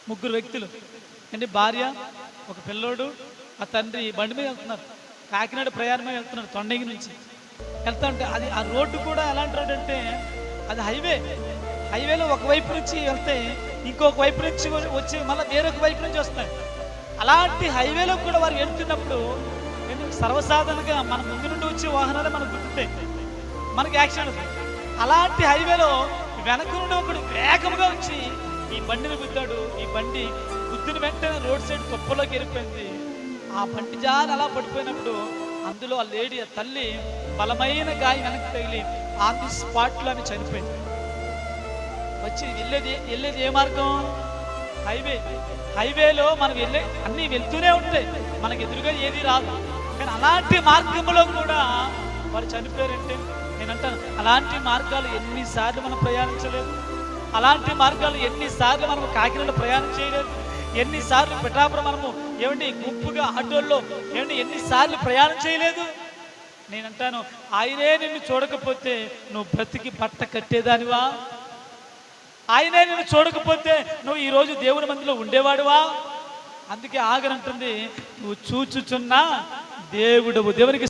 ముగ్గురు వ్యక్తులు అంటే భార్య, ఒక పిల్లోడు, ఆ తండ్రి బండి మీద వెళ్తున్నారు. కాకినాడ ప్రయాణమే వెళ్తున్నారు తొండంగి నుంచి. వెళ్తా ఉంటే అది ఆ రోడ్డు కూడా ఎలాంటి రోడ్డు అంటే అది హైవేలో ఒకవైపు నుంచి వెళ్తే ఇంకొక వైపు నుంచి వచ్చి మళ్ళీ వేరొక వైపు నుంచి వస్తాయి. అలాంటి హైవేలో కూడా వారు వెళ్తున్నప్పుడు సర్వసాధారణంగా మన ముందు నుండి వచ్చే వాహనాలే మనకు గుర్తుంటాయి, మనకి యాక్సిడెంట్ అవుతుంది. అలాంటి హైవేలో వెనక నుండి ఒకడు వేగంగా వచ్చి ఈ బండిని గుద్దాడు. ఈ బండి గుద్దిన వెంటనే రోడ్ సైడ్ తుప్పలోకి వెళ్ళిపోయింది. ఆ బండి జారి అలా పడిపోయినప్పుడు అందులో ఆ లేడీ, ఆ తల్లి బలమైన గాయం వెనక్కి తగిలి ఆన్ ది స్పాట్లో ఆమె చనిపోయింది. వచ్చి వెళ్ళేది ఏ మార్గం? హైవేలో మనం అన్నీ వెళ్తూనే ఉంటాయి, మనకు ఎదురుగా ఏది రాదు. కానీ అలాంటి మార్గంలో కూడా వారు చనిపోయారంటే నేనంటాను, అలాంటి మార్గాలు ఎన్నిసార్లు మనం ప్రయాణించలేదు, అలాంటి మార్గాలు ఎన్నిసార్లు మనం కాకినాడలో ప్రయాణం చేయలేదు, ఎన్నిసార్లు పిఠాపురం మనము గుంపుగా ఆటోల్లో ఎన్నిసార్లు ప్రయాణం చేయలేదు. నేనంటాను, ఆయనే నిన్ను చూడకపోతే నువ్వు బ్రతికి బట్ట కట్టేదానివా? ఆయనే నిన్ను చూడకపోతే నువ్వు ఈరోజు దేవుని మందిలో ఉండేవాడువా? అందుకే ఆగరంటుంది, నువ్వు చూచుచున్నా దేవుడవు. దేవునికి